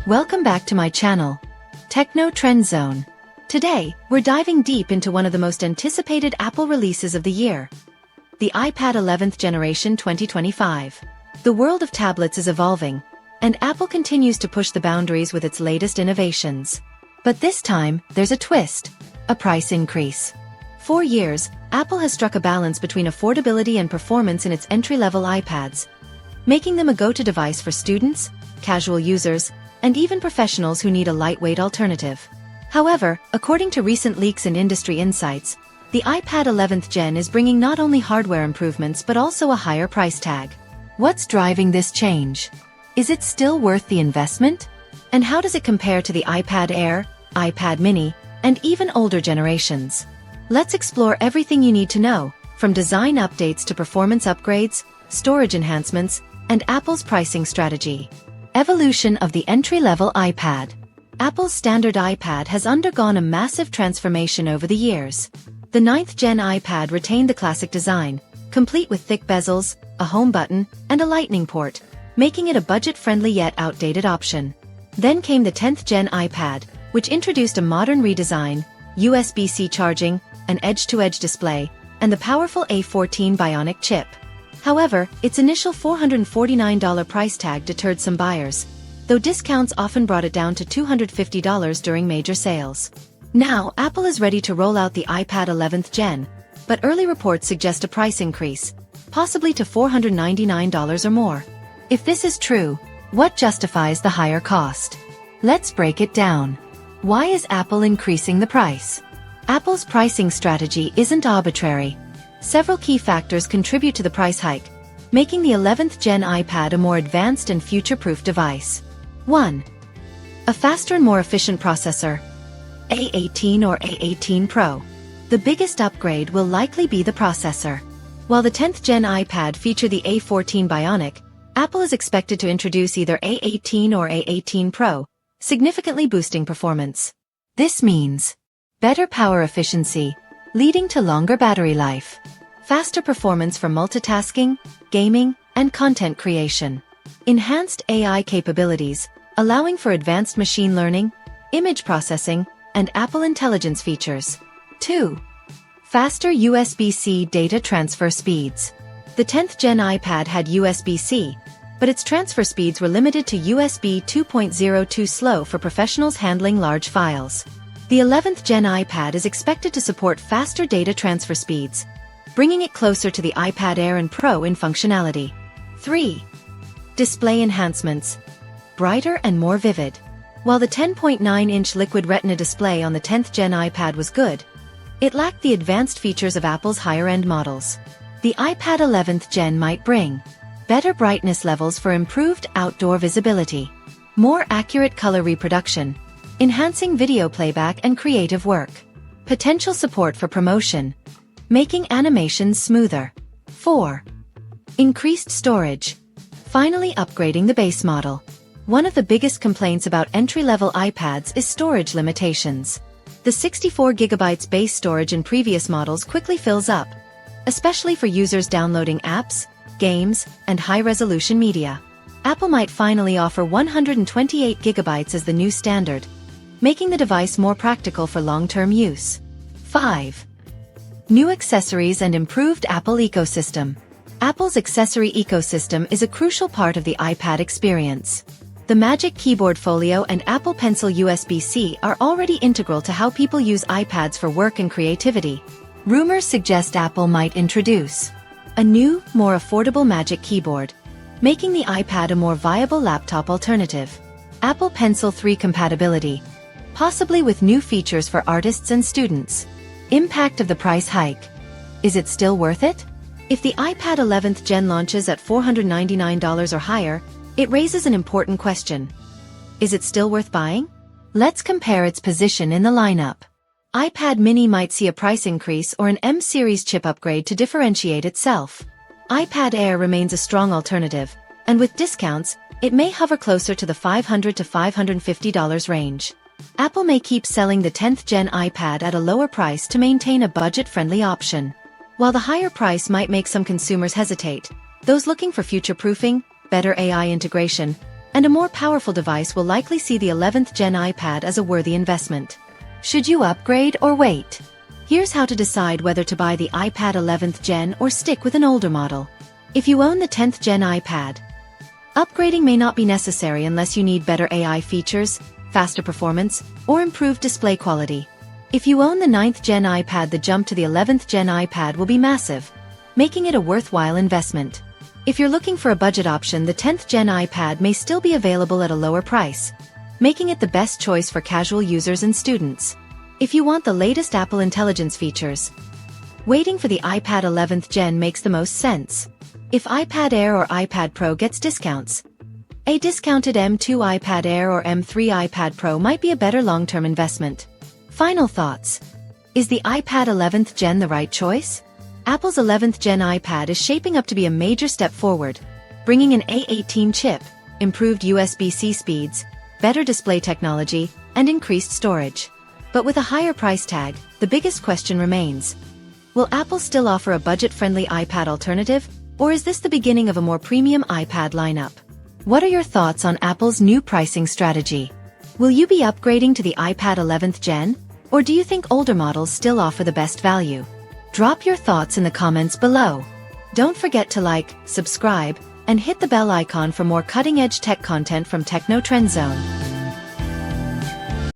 Welcome back to my channel, Techno Trend Zone. Today, we're diving deep into one of the most anticipated Apple releases of the year, the iPad 11th generation 2025. The world of tablets is evolving, and Apple continues to push the boundaries with its latest innovations. But this time, there's a twist, a price increase. For years, Apple has struck a balance between affordability and performance in its entry-level iPads, making them a go-to device for students, casual users, and even professionals who need a lightweight alternative. However, according to recent leaks and industry insights, the iPad 11th Gen is bringing not only hardware improvements but also a higher price tag. What's driving this change? Is it still worth the investment? And how does it compare to the iPad Air, iPad mini, and even older generations? Let's explore everything you need to know, from design updates to performance upgrades, storage enhancements, and Apple's pricing strategy. Evolution of the entry-level iPad. Apple's standard iPad has undergone a massive transformation over the years. The 9th Gen iPad retained the classic design, complete with thick bezels, a home button, and a lightning port, making it a budget-friendly yet outdated option. Then came the 10th Gen iPad, which introduced a modern redesign, USB-C charging, an edge-to-edge display, and the powerful A14 Bionic chip. However, its initial $449 price tag deterred some buyers, though discounts often brought it down to $250 during major sales. Now, Apple is ready to roll out the iPad 11th Gen, but early reports suggest a price increase, possibly to $499 or more. If this is true, what justifies the higher cost? Let's break it down. Why is Apple increasing the price? Apple's pricing strategy isn't arbitrary. Several key factors contribute to the price hike, making the 11th Gen iPad a more advanced and future-proof device. 1. A faster and more efficient processor. A18 or A18 Pro. The biggest upgrade will likely be the processor. While the 10th Gen iPad featured the A14 Bionic, Apple is expected to introduce either A18 or A18 Pro, significantly boosting performance. This means better power efficiency, leading to longer battery life, faster performance for multitasking, gaming, and content creation, enhanced AI capabilities, allowing for advanced machine learning, image processing, and Apple Intelligence features. 2. Faster USB-C data transfer speeds. The 10th Gen iPad had USB-C, but its transfer speeds were limited to USB 2.0 too slow for professionals handling large files. The 11th Gen iPad is expected to support faster data transfer speeds, bringing it closer to the iPad Air and Pro in functionality. 3. Display enhancements. Brighter and more vivid. While the 10.9-inch Liquid Retina display on the 10th Gen iPad was good, it lacked the advanced features of Apple's higher-end models. The iPad 11th Gen might bring better brightness levels for improved outdoor visibility, more accurate color reproduction, enhancing video playback and creative work, potential support for promotion, making animations smoother. 4. Increased storage. Finally upgrading the base model. One of the biggest complaints about entry-level iPads is storage limitations. The 64GB base storage in previous models quickly fills up, especially for users downloading apps, games, and high-resolution media. Apple might finally offer 128GB as the new standard, making the device more practical for long-term use. 5. New accessories and improved Apple ecosystem. Apple's accessory ecosystem is a crucial part of the iPad experience. The Magic Keyboard Folio and Apple Pencil USB-C are already integral to how people use iPads for work and creativity. Rumors suggest Apple might introduce a new, more affordable Magic Keyboard, making the iPad a more viable laptop alternative. Apple Pencil 3 compatibility, possibly with new features for artists and students. Impact of the price hike. Is it still worth it? If the iPad 11th Gen launches at $499 or higher, it raises an important question. Is it still worth buying? Let's compare its position in the lineup. iPad mini might see a price increase or an M-series chip upgrade to differentiate itself. iPad Air remains a strong alternative, and with discounts, it may hover closer to the $500 to $550 range. Apple may keep selling the 10th Gen iPad at a lower price to maintain a budget-friendly option. While the higher price might make some consumers hesitate, those looking for future-proofing, better AI integration, And a more powerful device will likely see the 11th Gen iPad as a worthy investment. Should you upgrade or wait? Here's how to decide whether to buy the iPad 11th Gen or stick with an older model. If you own the 10th Gen iPad, upgrading may not be necessary unless you need better AI features, faster performance, or improved display quality. If you own the 9th Gen iPad, the jump to the 11th Gen iPad will be massive, making it a worthwhile investment. If you're looking for a budget option, the 10th Gen iPad may still be available at a lower price, making it the best choice for casual users and students. If you want the latest Apple Intelligence features, waiting for the iPad 11th Gen makes the most sense. If iPad Air or iPad Pro gets discounts, a discounted M2 iPad Air or M3 iPad Pro might be a better long-term investment. Final thoughts. Is the iPad 11th Gen the right choice? Apple's 11th Gen iPad is shaping up to be a major step forward, bringing an A18 chip, improved USB-C speeds, better display technology, and increased storage. But with a higher price tag, the biggest question remains. Will Apple still offer a budget-friendly iPad alternative, or is this the beginning of a more premium iPad lineup? What are your thoughts on Apple's new pricing strategy? Will you be upgrading to the iPad 11th Gen, or do you think older models still offer the best value? Drop your thoughts in the comments below. Don't forget to like, subscribe, and hit the bell icon for more cutting-edge tech content from Techno Trend Zone.